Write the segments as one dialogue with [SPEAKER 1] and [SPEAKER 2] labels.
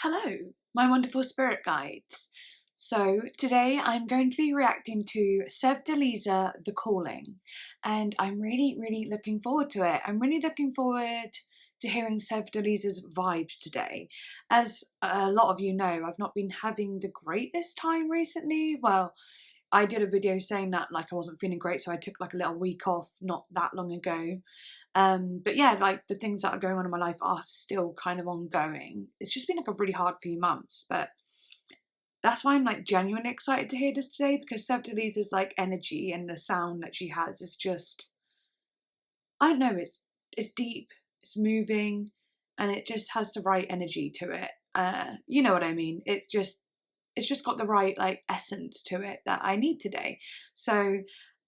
[SPEAKER 1] Hello, my wonderful spirit guides. So today I'm going to be reacting to Sevdaliza, The Calling, and I'm really looking forward to it. I'm really looking forward to hearing Sevdaliza's vibe today. As a lot of you know, I've not been having the greatest time recently. Well, I did a video saying that I wasn't feeling great, so I took a little week off not that long ago. But yeah, the things that are going on in my life are still kind of ongoing. It's just been a really hard few months, but that's why I'm genuinely excited to hear this today, because Sevdaliza's energy and the sound that she has is just, I don't know, it's deep, it's moving, and it just has the right energy to it. You know what I mean? It's just got the right essence to it that I need today. So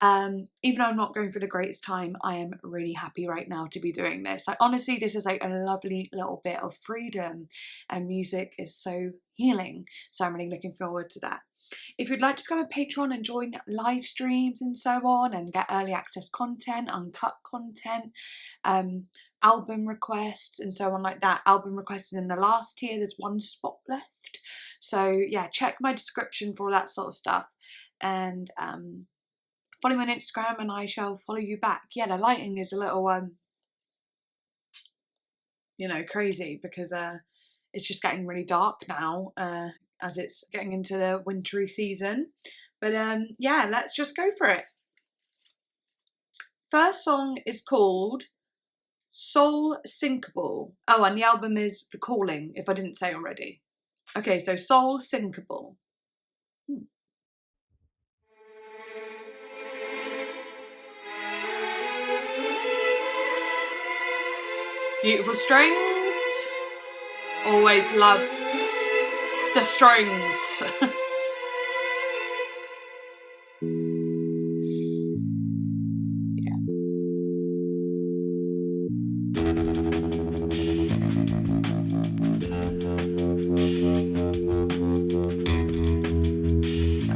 [SPEAKER 1] even though I'm not going through the greatest time, I am really happy right now to be doing this. Honestly, this is a lovely little bit of freedom, and music is so healing. So I'm really looking forward to that. If you'd like to become a patron and join live streams and so on, and get early access content, uncut content, album requests and so on like that. Album requests in the last tier, there's one spot left. So yeah, check my description for all that sort of stuff. And follow me on Instagram and I shall follow you back. Yeah, the lighting is a little, you know, crazy because it's just getting really dark now as it's getting into the wintry season. But yeah, let's just go for it. First song is called Syncable. Oh, and the album is The Calling, if I didn't say already. Okay, so Syncable. Beautiful strings. Always love the strings.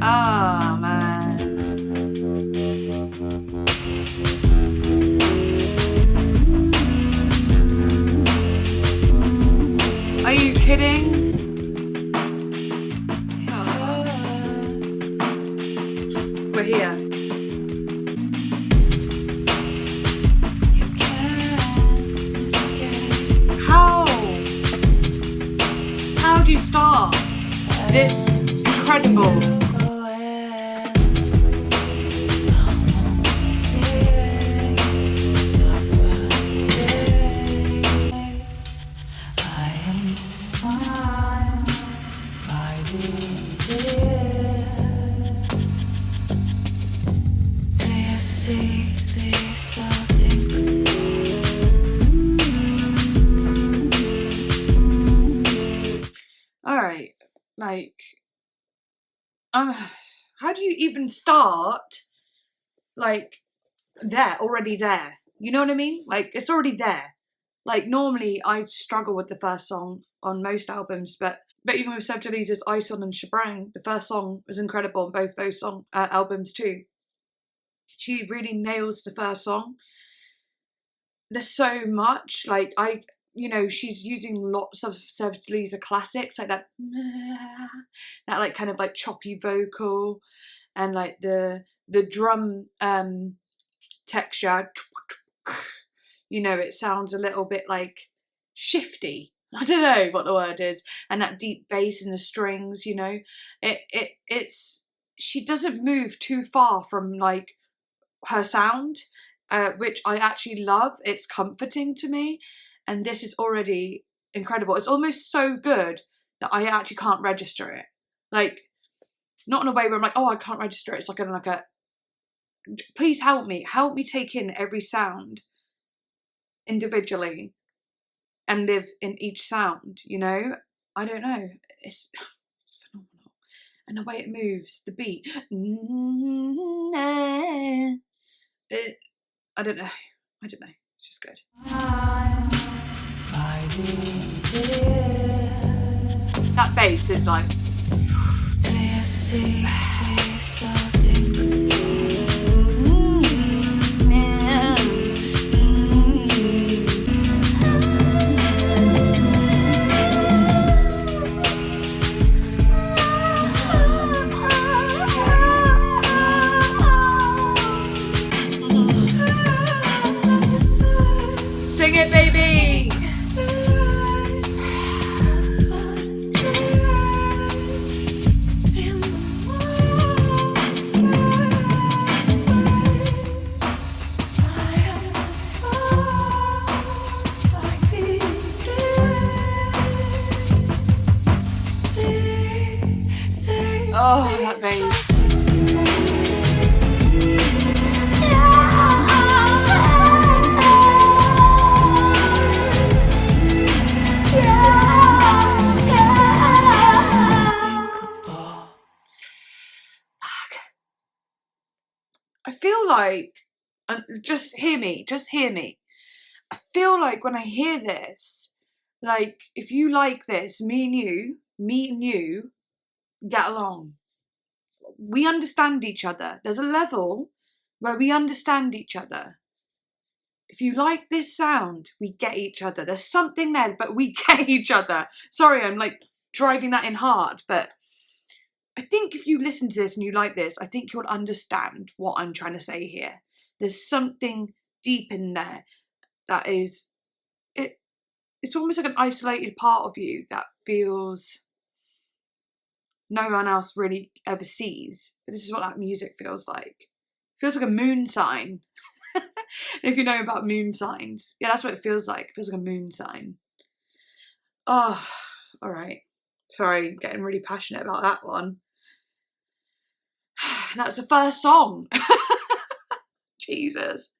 [SPEAKER 1] Ah, man. Are you kidding? We're here. How do you start this incredible? Alright, how do you even start, already there? You know what I mean? It's already there. Normally I struggle with the first song on most albums, but even with Sevdaliza's Ison and Shabrang, the first song was incredible on both those albums too. She really nails the first song. There's so much, you know, she's using lots of Sevdaliza classics, that kind of choppy vocal, and the drum texture. You know, it sounds a little bit shifty. I don't know what the word is, and that deep bass in the strings. You know, it's she doesn't move too far from her sound, which I actually love. It's comforting to me. And this is already incredible. It's almost so good that I actually can't register it. Not in a way where I'm oh, I can't register it. It's please help me. Help me take in every sound individually and live in each sound, you know? I don't know. It's phenomenal. And the way it moves, the beat. I don't know. It's just good. That bass is Oh, that bass. I feel like, just hear me. I feel like when I hear this, like, if you like this, me and you get along. We understand each other. There's a level where we understand each other. If you like this sound, we get each other. There's something there, but we get each other. Sorry, I'm like driving that in hard, but I think if you listen to this and you like this, I think you'll understand what I'm trying to say here. There's something deep in there that is, it's almost like an isolated part of you that feels no one else really ever sees. But this is what that music feels like. It feels like a moon sign. If you know about moon signs. Yeah, that's what it feels like. It feels like a moon sign. Oh, all right. Sorry, getting really passionate about that one. That's the first song. Jesus.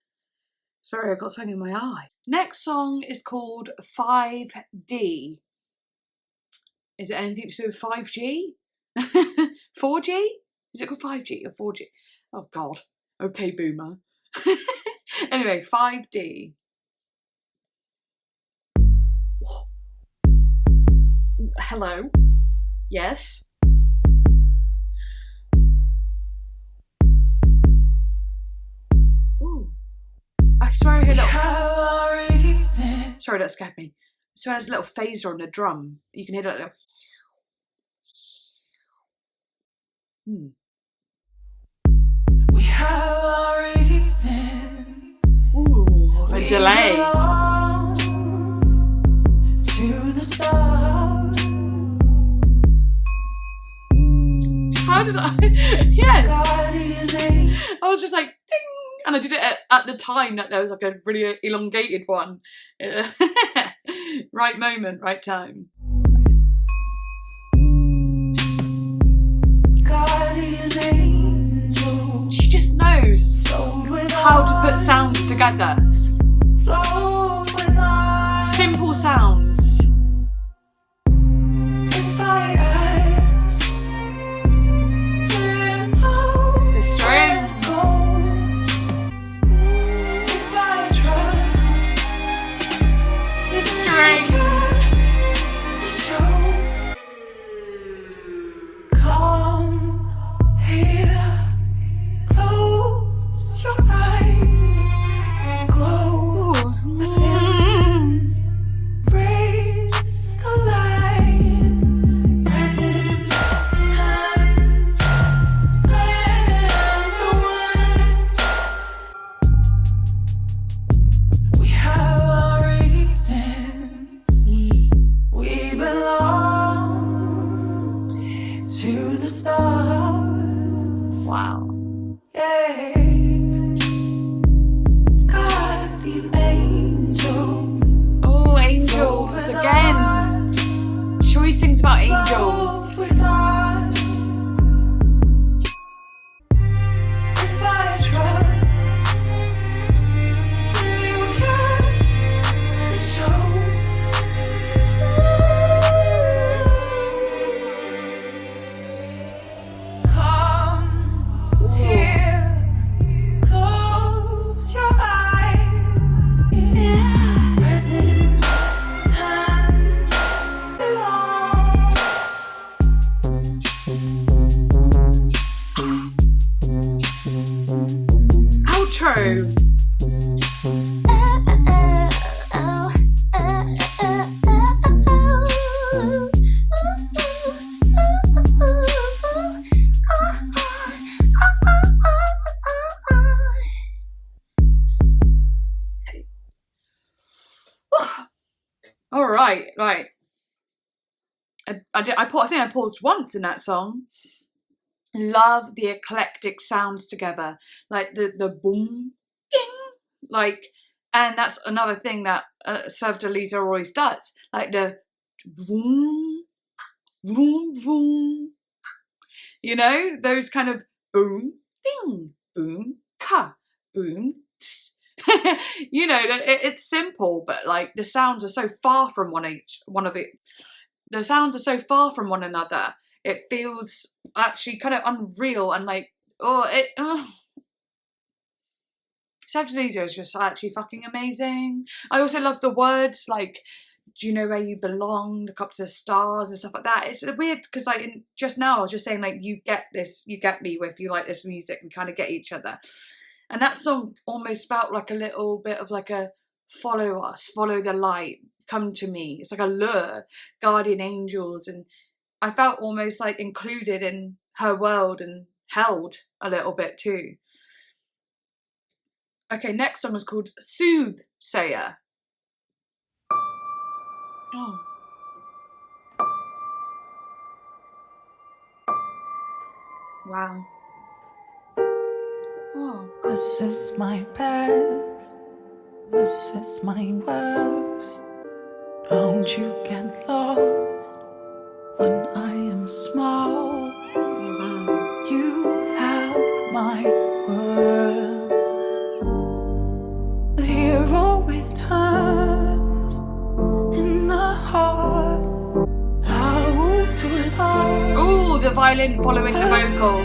[SPEAKER 1] Sorry, I got something in my eye. Next song is called 5D. Is it anything to do with 5G? 4G? Is it called 5G or 4G? Oh God. Okay, boomer. Anyway, 5D. Hello? Yes? Ooh. I swear I heard that. Sorry, that scared me. I swear there's a little phaser on the drum. You can hear that little. We have our reasons. Ooh, a delay. To the stars. How did I? Yes. I was just like, ding. And I did it at the time that there was like a really elongated one. Right moment, right time. She just knows how to put sounds together. Simple sounds. The strings. The strings. Wow. Oh, angels again. She always sings about angels. Outro. All right. I think I paused once in that song. Love the eclectic sounds together, like the boom, ding, like, and that's another thing that Sevdaliza always does, like the boom, boom, boom. You know, those kind of boom, ding, boom, ka, boom, tss. You know, it's simple, but like the sounds are so far from the sounds are so far from one another. It feels actually kind of unreal and like, Sevdaliza is just actually fucking amazing. I also love the words like, do you know where you belong? Look up to the stars and stuff like that. It's weird because like just now I was just saying like, you get this, you get me if you like this music, and kind of get each other. And that song almost felt like a little bit of like a follow us, follow the light, come to me. It's like a lure, guardian angels. And I felt almost like included in her world and held a little bit too. Okay, next song is called Soothsayer. Oh. Wow. Oh.
[SPEAKER 2] This is my best, this is my worst. Don't you get lost when I am small. You have my world. The hero returns in the heart. How to love.
[SPEAKER 1] Ooh, the violin following the vocal.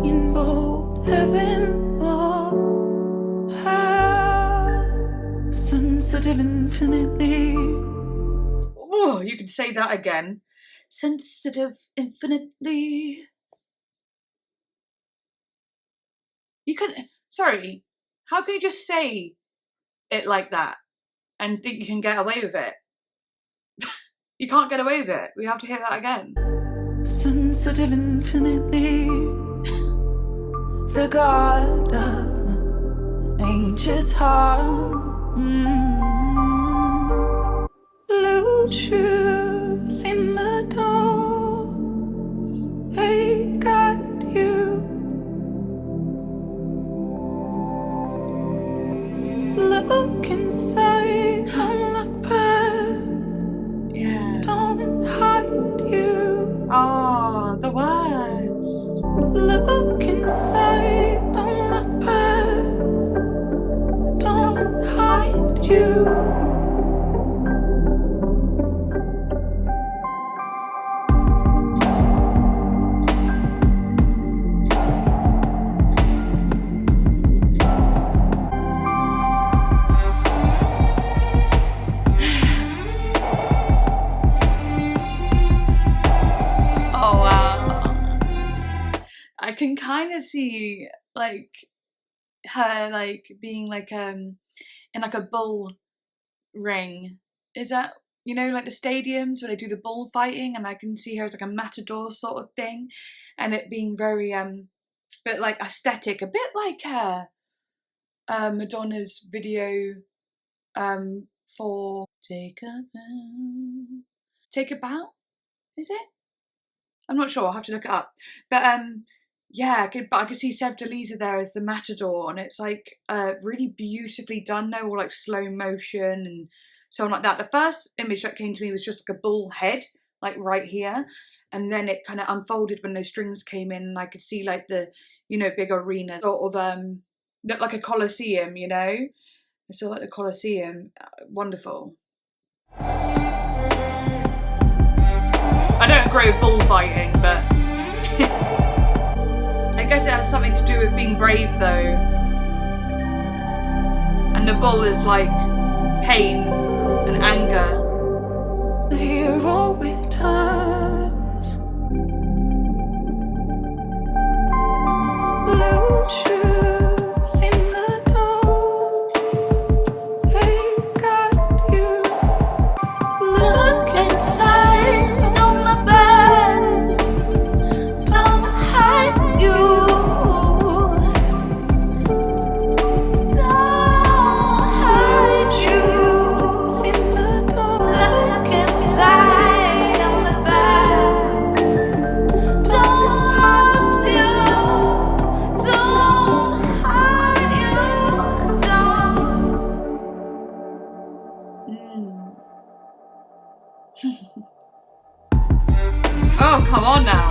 [SPEAKER 2] In both heaven or hell. Sensitive infinitely.
[SPEAKER 1] Oh, you can say that again. Sensitive infinitely. You can, sorry, how can you just say it like that and think you can get away with it? You can't get away with it. We have to hear that again.
[SPEAKER 2] Sensitive infinitely. The God of anxious heart. Blue shoes in the door, they guide you. Look inside, don't look back.
[SPEAKER 1] Yeah.
[SPEAKER 2] Don't hide you.
[SPEAKER 1] Oh, the words.
[SPEAKER 2] Look inside, don't look back. Don't hide you.
[SPEAKER 1] I can kind of see like her like being like in like a bull ring. Is that, you know, like the stadiums where they do the bull fighting, and I can see her as like a matador sort of thing, and it being very bit like aesthetic, a bit like Madonna's video for Take a Bow, is it? I'm not sure, I'll have to look it up. But yeah, but I could see Sevdaliza there as the matador, and it's like really beautifully done though, all like slow motion and so on like that. The first image that came to me was just like a bull head, like right here, and then it kind of unfolded when those strings came in, and I could see like the, you know, big arena, sort of looked like a coliseum, you know? I saw like the coliseum, wonderful. I don't agree with bullfighting, but I guess it has something to do with being brave though. And the bull is like pain and anger.
[SPEAKER 2] The hero returns. Blue shoes in the door, they guide you. Look inside, don't look back, don't hide you.
[SPEAKER 1] Oh, come on now.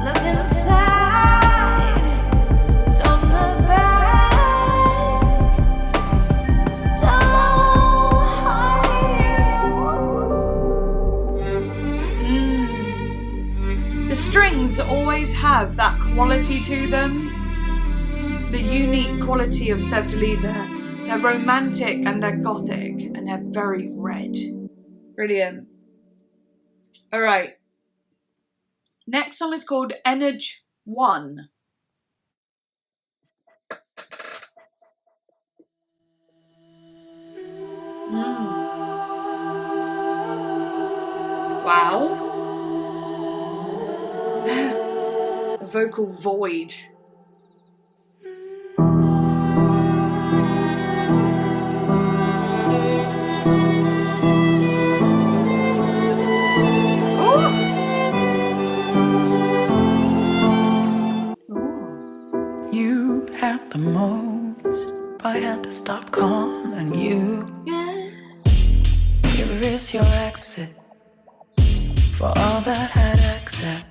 [SPEAKER 2] Look inside, don't look back, don't hide you.
[SPEAKER 1] The strings always have that quality to them. The unique quality of Sevdaliza. They're romantic and they're gothic and they're very red. Brilliant. Alright. Next song is called Energy 1. Wow. Vocal void.
[SPEAKER 2] You have the most, but I had to stop calling you.
[SPEAKER 1] Yeah.
[SPEAKER 2] Here is your exit for all that had exit.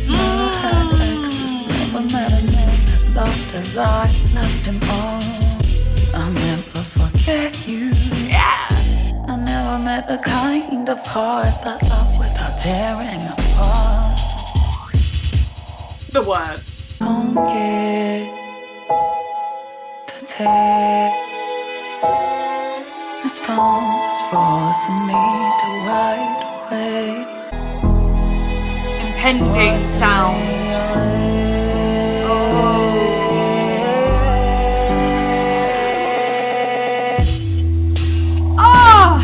[SPEAKER 2] Never had exes, never met a man that loved as I loved him all. I'll never forget you.
[SPEAKER 1] Yeah.
[SPEAKER 2] I never met the kind of heart that loves without tearing apart.
[SPEAKER 1] The words.
[SPEAKER 2] Don't get to take this phone is forcing me to ride away.
[SPEAKER 1] Impending sound. Ah!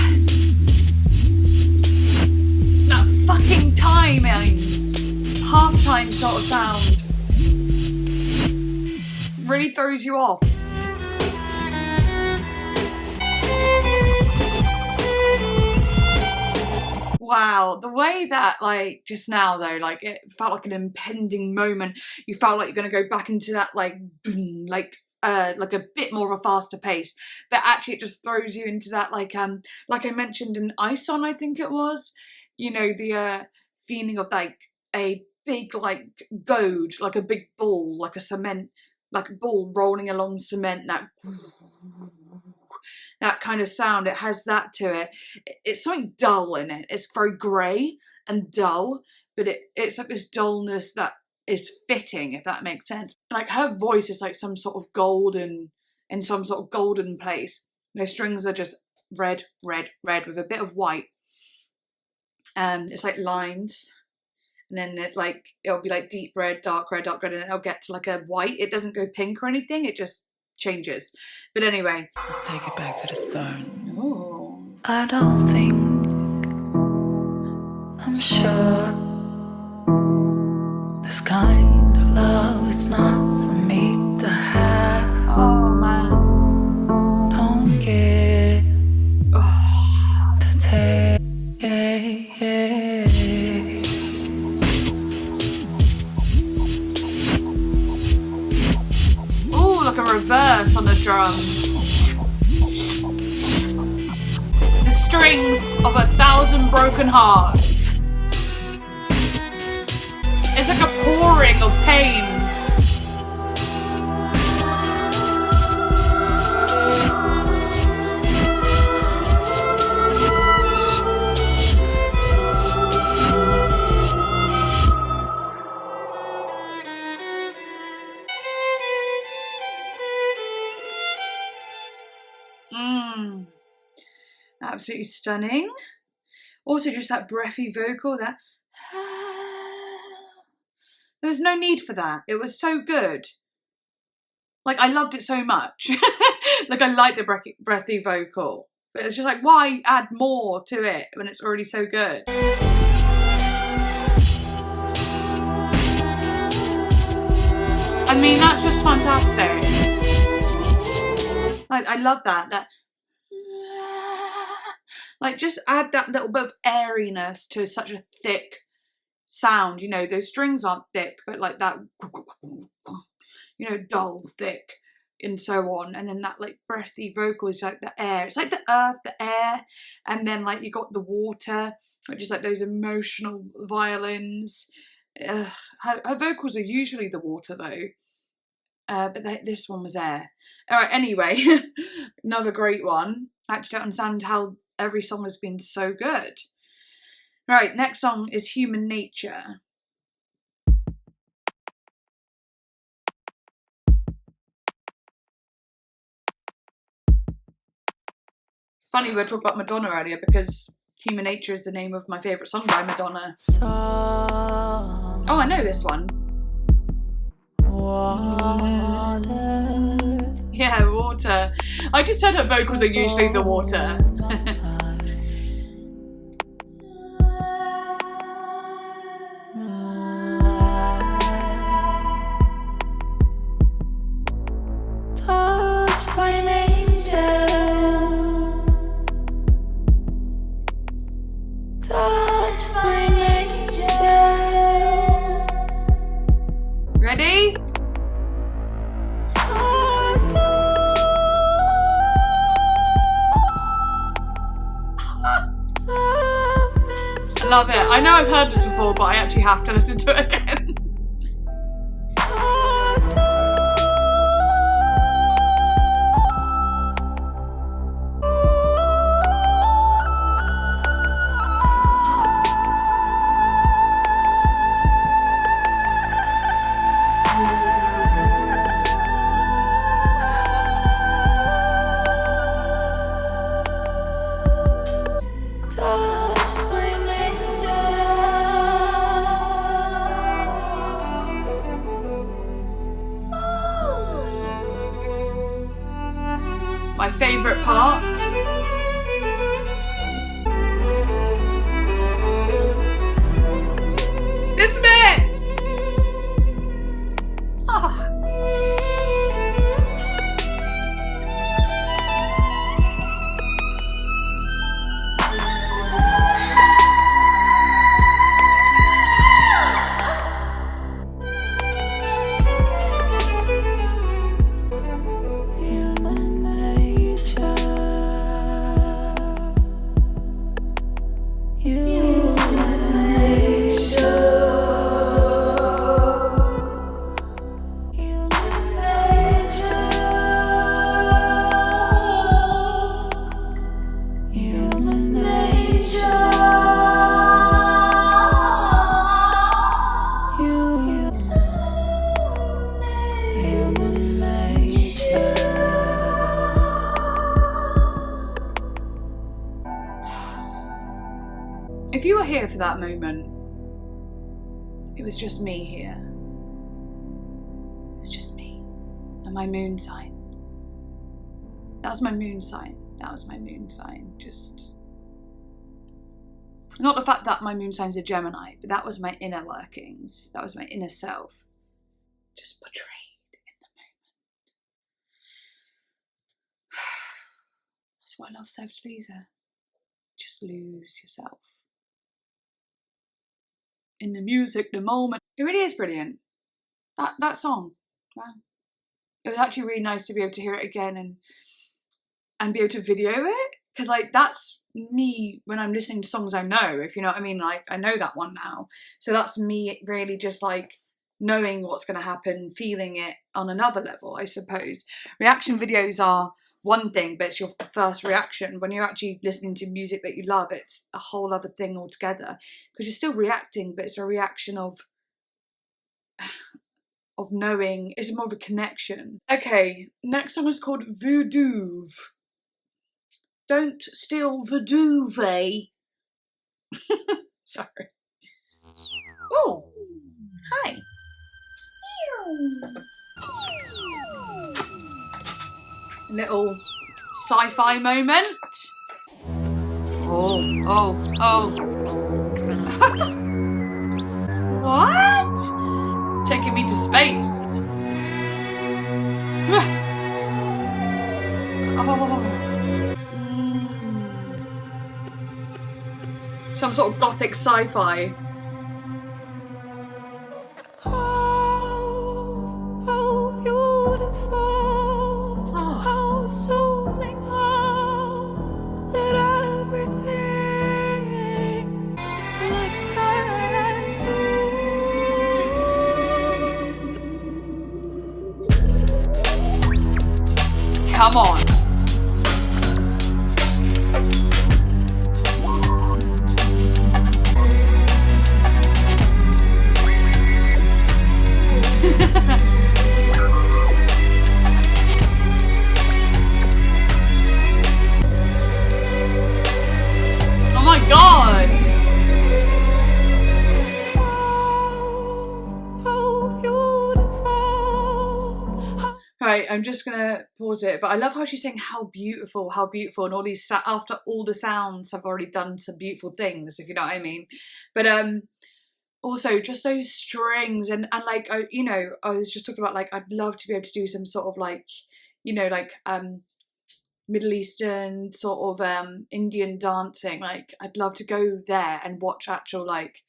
[SPEAKER 1] That fucking timing. Half-time sort of sound. Really throws you off. Wow, the way that, like, just now though, like, it felt like an impending moment. You felt like you're gonna go back into that, like, boom, like a bit more of a faster pace. But actually it just throws you into that, like I mentioned in Ison, I think it was, you know, the feeling of like a big, like, goad, like a big ball, like a cement, like a ball rolling along cement, that kind of sound. It has that to it. It's something dull in it. It's very grey and dull, but it's like this dullness that is fitting, if that makes sense. Like her voice is like some sort of golden, in some sort of golden place. The strings are just red, red, red with a bit of white. It's like lines. And then it'll be like deep red, dark red, and then it'll get to like a white. It doesn't go pink or anything. It just changes. But anyway.
[SPEAKER 2] Let's take it back to the start.
[SPEAKER 1] Oh.
[SPEAKER 2] I don't think I'm sure this kind of love is not for me to have.
[SPEAKER 1] Oh man.
[SPEAKER 2] Don't get to take.
[SPEAKER 1] Ooh, like a reverse on the drum. The strings of 1,000 broken hearts. It's like a pouring of pain. Absolutely stunning. Also just that breathy vocal, that there was no need for that. It was so good. Like, I loved it so much. Like, I like the breathy vocal. But it's just like, why add more to it when it's already so good? I mean, that's just fantastic. Like, I love that. Like, just add that little bit of airiness to such a thick sound. You know, those strings aren't thick, but like that, you know, dull, thick. and so on, and then that like breathy vocal is like the air. It's like the earth, the air, and then like you got the water, which is like those emotional violins. Her vocals are usually the water though, but this one was air. All right, anyway, another great one. I actually don't understand how every song has been so good. Right, next song is Human Nature. Funny we were talking about Madonna earlier because Human Nature is the name of my favourite song by Madonna. Oh, I know this one.
[SPEAKER 2] Water.
[SPEAKER 1] Yeah, water. I just said her vocals are usually the water.
[SPEAKER 2] Touched by an angel. Touched by an angel.
[SPEAKER 1] Ready? I love it. I know I've heard this before, but I actually have to listen to it again. My favourite part. This bit! Ah. If you were here for that moment, it was just me here. It was just me and my moon sign. That was my moon sign. That was my moon sign. Just not the fact that my moon sign's a Gemini, but that was my inner workings. That was my inner self, just portrayed in the moment. That's why I love Sevdaliza. Just lose yourself in the music, the moment. It really is brilliant. That song, wow. It was actually really nice to be able to hear it again and be able to video it, because like that's me when I'm listening to songs I know, if you know what I mean. Like I know that one now, so that's me really just like knowing what's going to happen, feeling it on another level, I suppose. Reaction videos are one thing, but it's your first reaction. When you're actually listening to music that you love, it's a whole other thing altogether, because you're still reacting, but it's a reaction of knowing. It's more of a connection. Okay, next song is called Voodoov. Don't steal Voodoov, eh? Sorry. Oh, hi. Little sci-fi moment. Oh. What? Taking me to space. Oh. Some sort of gothic sci-fi.
[SPEAKER 2] Oh, beautiful.
[SPEAKER 1] Come on. Oh my god. Right, I'm just gonna pause it, but I love how she's saying how beautiful, and all these after all the sounds have already done some beautiful things, if you know what I mean. But also just those strings and like you know, I was just talking about like I'd love to be able to do some sort of like, you know, like Middle Eastern sort of Indian dancing. Like I'd love to go there and watch actual like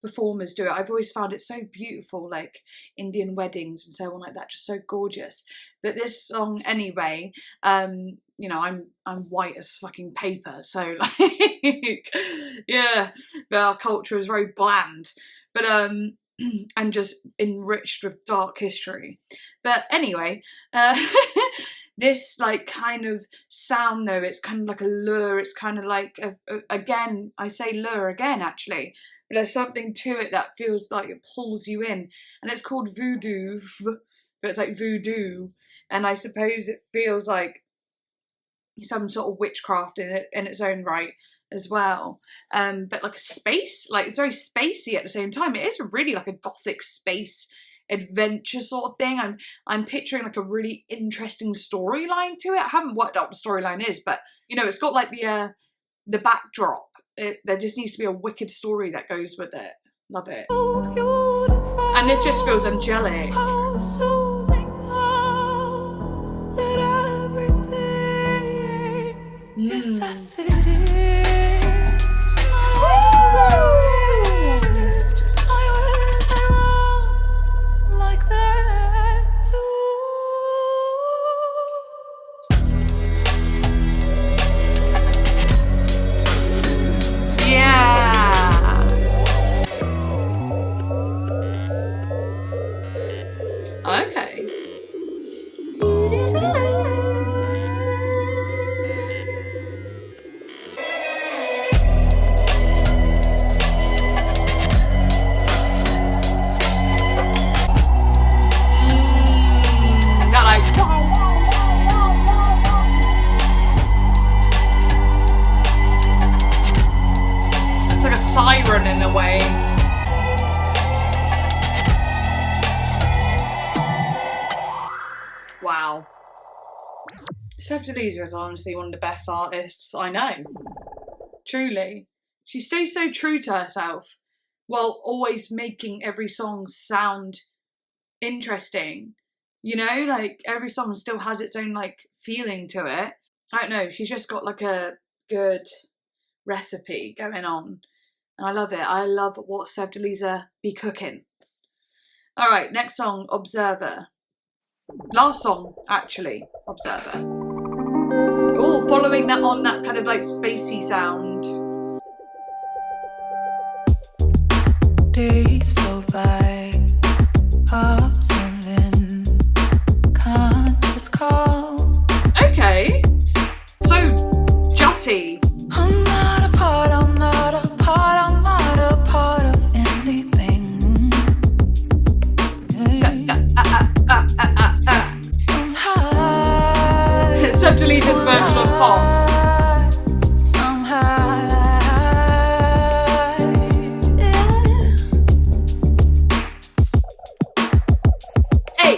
[SPEAKER 1] performers do it. I've always found it so beautiful, like Indian weddings and so on like that, just so gorgeous. But this song anyway, you know, I'm white as fucking paper, so like yeah, but our culture is very bland, but and just enriched with dark history. But anyway, this like kind of sound though, it's kind of like a lure, it's kind of like again, I say lure again actually, but there's something to it that feels like it pulls you in, and it's called Voodoov, but it's like voodoo, and I suppose it feels like some sort of witchcraft in it in its own right as well. But like a space, like it's very spacey at the same time. It is really like a gothic space adventure sort of thing. I'm picturing like a really interesting storyline to it. I haven't worked out what the storyline is, but you know, it's got like the backdrop. There just needs to be a wicked story that goes with it. Love it. And this just feels angelic. Okay. That like it's like a siren in a way. Wow. Sevdaliza is honestly one of the best artists I know. Truly. She stays so true to herself while always making every song sound interesting. You know, like every song still has its own like feeling to it. I don't know, she's just got like a good recipe going on. And I love it. I love what Sevdaliza be cooking. Alright, next song, Observer. Last song, actually, Observer. Oh, following that on that kind of like spacey sound.
[SPEAKER 2] Days flow by, observing, conscious call.
[SPEAKER 1] Okay, so jutty.
[SPEAKER 2] I'm not a part of anything. I'm high.
[SPEAKER 1] Sevdaliza's version of pop.
[SPEAKER 2] I'm high.
[SPEAKER 1] Hey.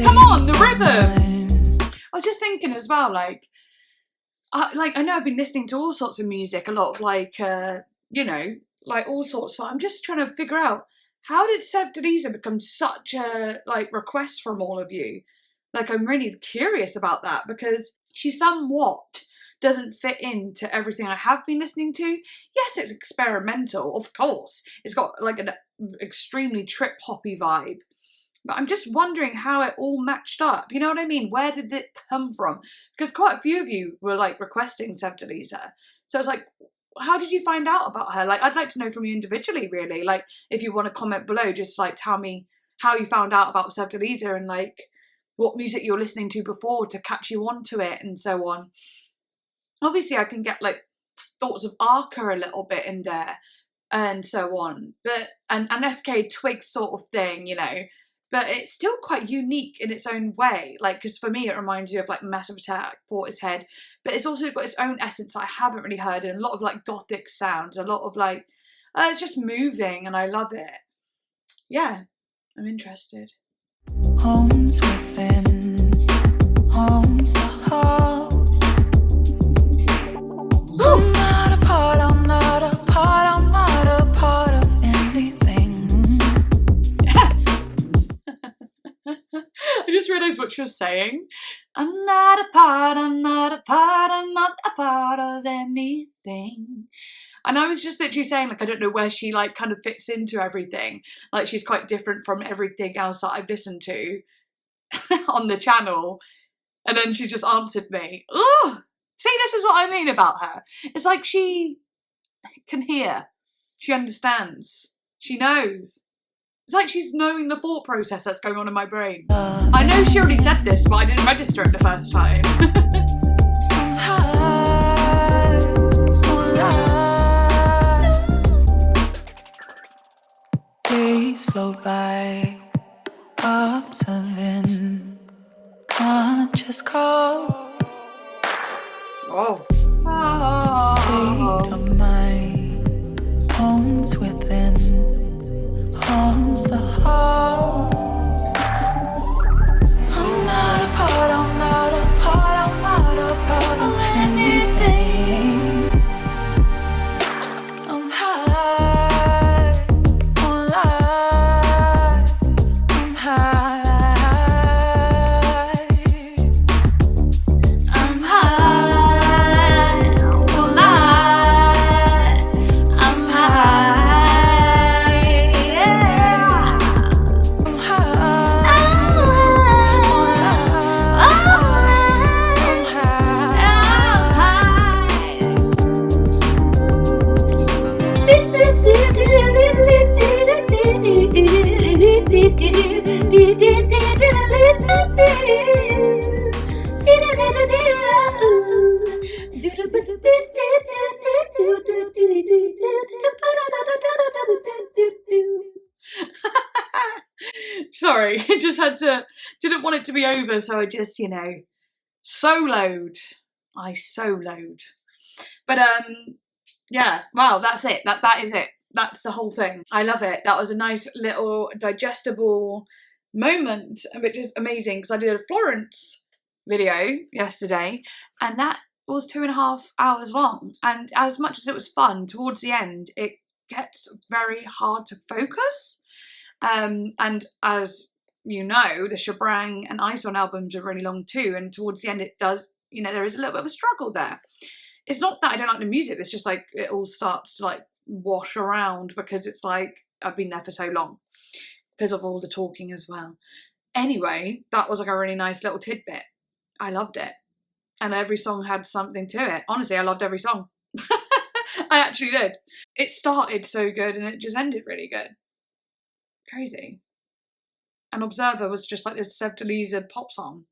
[SPEAKER 1] Come on, the rhythm. I was just thinking as well, like I know I've been listening to all sorts of music, a lot of like, you know, like all sorts, but I'm just trying to figure out, how did Sevdaliza become such a like request from all of you? Like I'm really curious about that, because she somewhat doesn't fit into everything I have been listening to. Yes, it's experimental, of course. It's got like an extremely trip-hoppy vibe. But I'm just wondering how it all matched up. You know what I mean? Where did it come from? Because quite a few of you were like requesting Sevdaliza. So it's like, how did you find out about her? Like, I'd like to know from you individually, really. Like, if you want to comment below, just like tell me how you found out about Sevdaliza and like what music you're listening to before to catch you onto it and so on. Obviously, I can get like thoughts of Arca a little bit in there and so on, but and FK Twig sort of thing, you know. But it's still quite unique in its own way. Like, because for me, it reminds you of like Massive Attack, Portishead, but it's also got its own essence that I haven't really heard in. A lot of like gothic sounds, a lot of like, it's just moving and I love it. Yeah, I'm interested.
[SPEAKER 2] Homes within, homes the heart. I'm not a part, I'm not a part, I'm not a part of anything.
[SPEAKER 1] I just realised what she was saying. I'm not a part, I'm not a part, I'm not a part of anything. And I was just literally saying, like, I don't know where she like kind of fits into everything. Like, she's quite different from everything else that I've listened to on the channel. And then she's just answered me. Oh, see, this is what I mean about her. It's like she can hear. She understands. She knows. It's like she's knowing the thought process that's going on in my brain. I know she already said this, but I didn't register it the first time.
[SPEAKER 2] Days float by, observing, conscious call.
[SPEAKER 1] Oh.
[SPEAKER 2] State of mind, homes within, homes the heart. I'm not a part, I'm not a part, I'm not a part of anything. I'm high on life, I'm high. I'm high on life, I'm high, yeah. I'm high on life, I'm
[SPEAKER 1] Sorry, I just had to, didn't want it to be over, so I just, you know, soloed. I soloed. But yeah, wow, that's it. That is it. That's the whole thing. I love it. That was a nice little digestible moment, which is amazing because I did a Florence video yesterday and that was 2.5 hours long. And as much as it was fun, towards the end, it gets very hard to focus. And as you know, the Shabrang and Ison albums are really long too. And towards the end, it does, you know, there is a little bit of a struggle there. It's not that I don't like the music, it's just like it all starts to like wash around because it's like I've been there for so long because of all the talking as well. Anyway, that was like a really nice little tidbit. I loved it. And every song had something to it. Honestly, I loved every song. I actually did. It started so good and it just ended really good. Crazy. And Observer was just like this Sevdaliza pop song.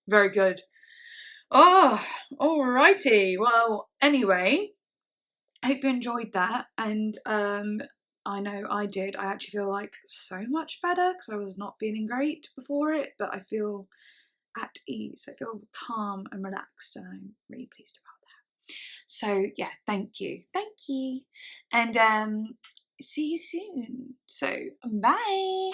[SPEAKER 1] Very good. Oh, alrighty. Well, anyway, I hope you enjoyed that. And I know I did. I actually feel like so much better because I was not feeling great before it, but I feel at ease. I feel calm and relaxed, and I'm really pleased about that. So yeah, thank you. Thank you. And see you soon. So bye.